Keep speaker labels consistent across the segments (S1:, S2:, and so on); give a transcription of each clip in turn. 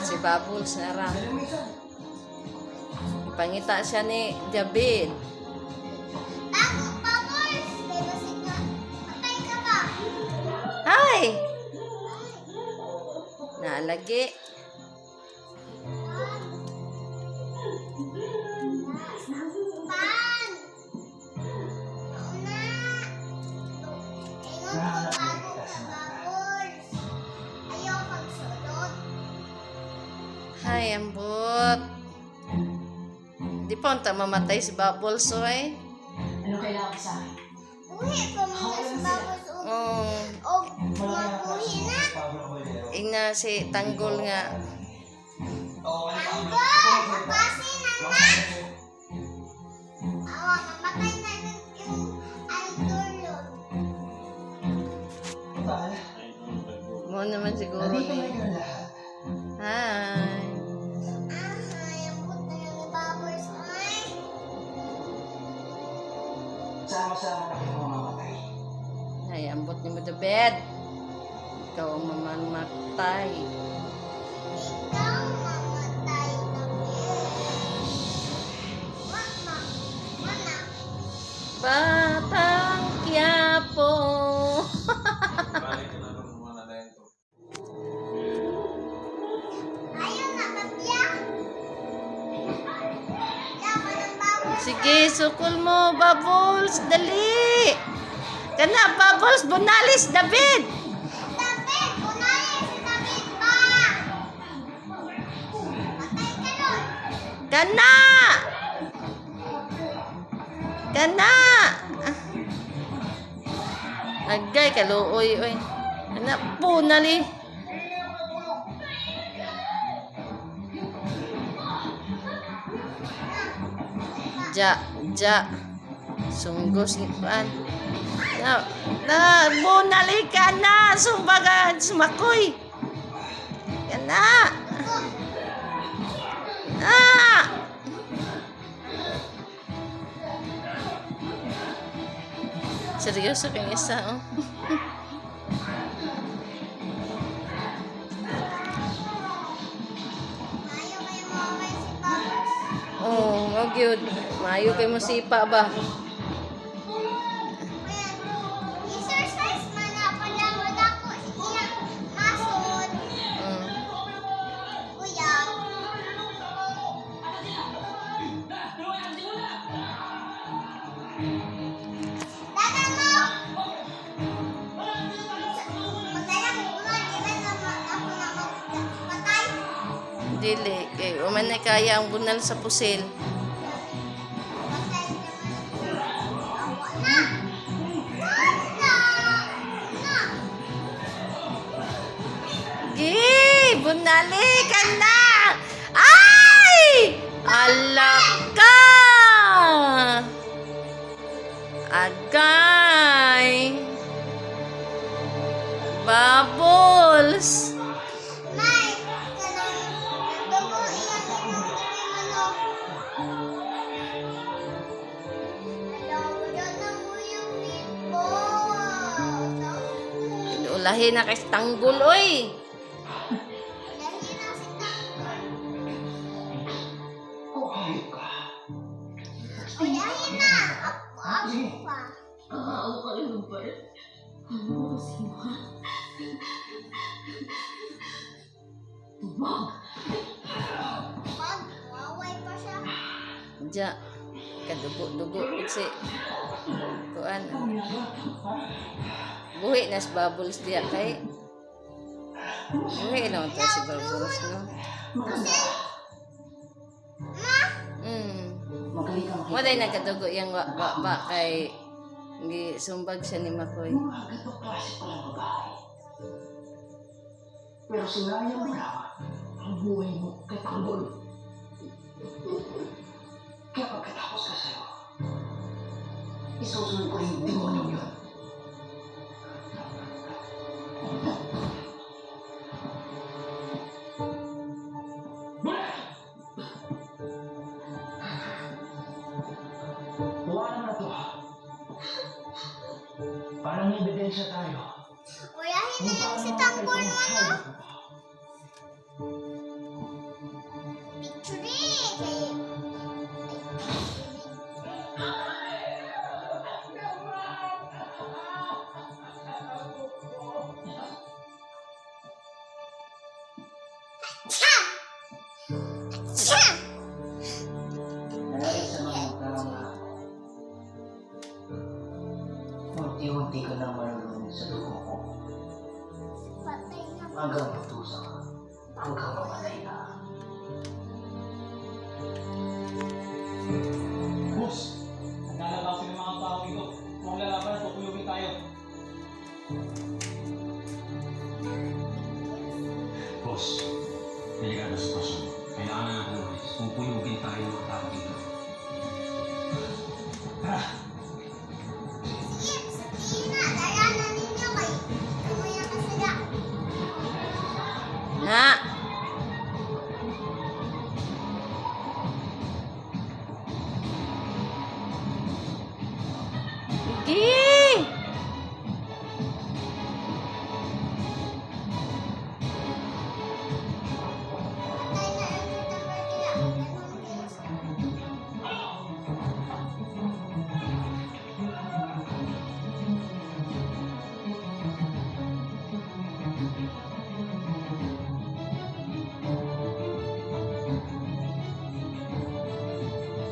S1: Si Bubbles na ra. Ipangita siya ni David. Hi! Nalagi. Hi, ambot. Di pa unta mamatay si Bubbles, oy.
S2: Ano kailangan sa akin?
S3: Uwi pa muna si Bubbles. O, mabuhi na.
S1: Ina si Tanggol nga.
S3: Tanggol! Mapasin na na! Awa, namatay na yung idol.
S1: Mo naman siguro
S2: Nandito
S1: ni.
S2: na lahat.
S1: Hi.
S3: Yung puto yung Bubbles, ay.
S2: Sama-sama na kayo mamamatay.
S1: Ay, ambot ni mo the bed. Ikaw ang mamamatay.
S3: Ikaw mamatay na Mana?
S1: Batang Quiapo.
S3: Ayaw na, Kapya. Laban ng Bubbles.
S1: Sige, sukul mo, Bubbles. Dali. Kana, Bubbles. Bunalis, David.
S3: David, unahin si David ba? Patay ka nun.
S1: Kana. Kana. Agay, kaluoy, oy. Kana, punali. Ja. Sunggos ni Pan. Bunali ka na. Sumbaga, sumakoy. Kana. Seryoso kang isa, oh.
S3: Ayaw kayo mawaway si Bubbles.
S1: Oh, wag yun. Maayo kay mo sipa ba?
S3: Exercise man na pala wala ko iyang masod.
S1: Mm.
S3: Kuya. Dagan mo! Patay lang mga ilan naman ako na magpatay.
S1: Dili. Kay uman na kaya ang bunal sa pusil.
S3: Patay naman. Awa na! Wala! Na!
S1: Gi! Bunali ka na! Ay! Alaka! Agay! Bubbles!
S3: May! Kanang dugo iyang imong ano. Wala na mo yung lipo.
S1: Ulahin na kay Tanggol, oy!
S3: Lahi na si Tanggol.
S2: Okay ka.
S3: O lahi na! Ako pa.
S2: Ako ka rin ba? Ano ba si Ma? Tubag.
S3: Pag waway pa siya.
S1: Ja. Kadugo-dugo. Kasi, kuan. Buhi na si Bubbles diya kay. Buhi na ito si Bubbles, no?
S3: Kasi, ma!
S2: Magaling ka makita.
S1: Waday nagkadugo yung ba kay hindi sumbag siya ni Makoy.
S2: Mga ganitong klase palang babae. Pero sinayang mo na ang buhay mo kay Tanggol. Kaya pagkatapos ka sa'yo, isusunod ko yung demonyo yun. Wala naman na to. Parang
S4: May ebidensya tayo.
S3: Uyahin na lang si Tanggol mo, no? Picture eh. Cha! Cha!
S4: Dahil sa mga tama, unti-unti ka na malulunod sa dugo ko.
S3: Patay na.
S4: Hanggang matusa ka. Hanggang mamatay ka.
S5: Boss, naglalabas ng mga tao dito. Kung lalaban, tutulungin tayo.
S6: Boss, delikado sitwasyon. Kailangan na natin ulit. Pupuyugin tayo ng tao dito. Tara!
S3: Sige, sabihin na. Daranan ninyo kay Kuya Kasila.
S1: Na. Sige.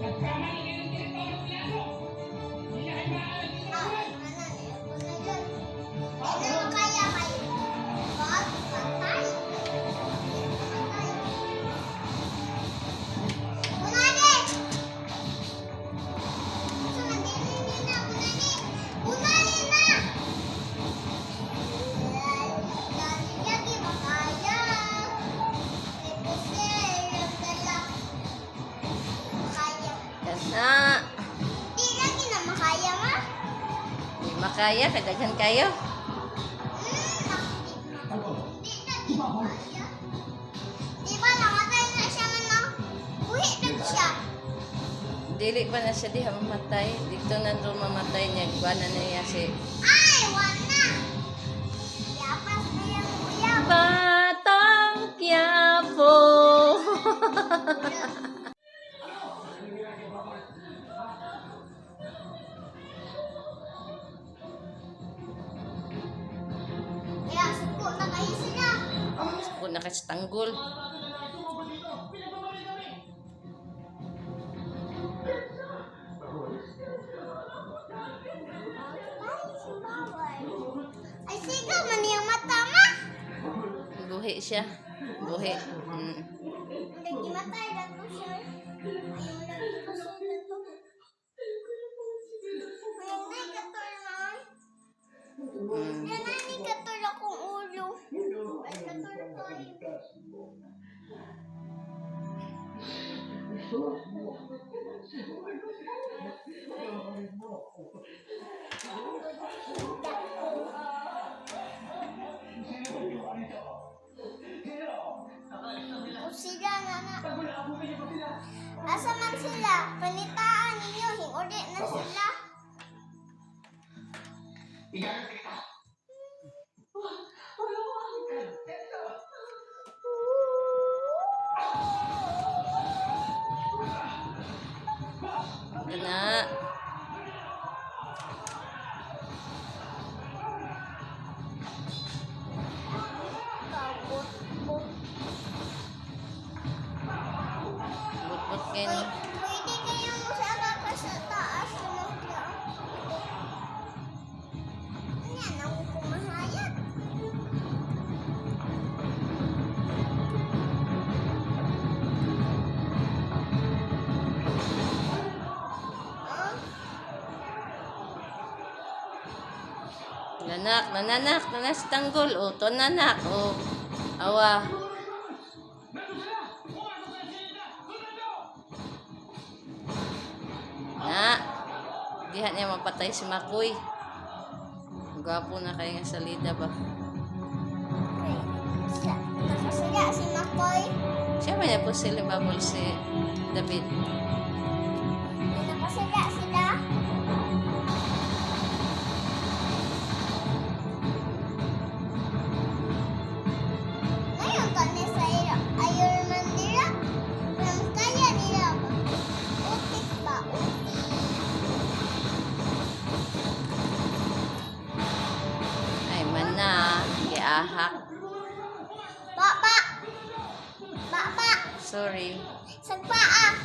S3: Patay na ang Tanggol nila. Ganun guys.
S1: Na.
S3: Di lagi na makaya ma.
S1: Di makaya, kadaghan kayo.
S3: Di lagi makaya. Di ba namatay na siya na buhi na siya.
S1: Dili pa na siya diha mamatay. Dito na doon mamatay niya. Iba na niya si
S3: Ay, wala. Yapas na yung kuya.
S1: Batang Quiapo.
S3: Kaya suko na kayo sila.
S1: Ako na kasi tanggol.
S3: Ay, sigaw man yung mata ma.
S1: Buhi siya. Buhi.
S3: Lagi matay lang ko siya. Ayaw lagi ko siya dito. Ay, katul na. Yan na ni katul akong ulo. Ay, katul ko ay. O sila na na. Asa man sila? Panitaan ninyo. Hinguli na sila.
S1: Na. Butbut kayo.
S3: Pwede kayong musaka sa taas. Ano siya? Yan ako kumahayat.
S1: Nanak, nanas tanggol. O, to nanak. O, awa. Na. Dihan niya mapatay si Makoy. Gwapo na kayo nga salida ba?
S3: Nakasaya si Makoy.
S1: Siya ba niya po sila babol si David?
S3: Nakasaya sila.
S1: Bahak.
S3: Papa! Papa!
S1: Sorry.
S3: Sa paa!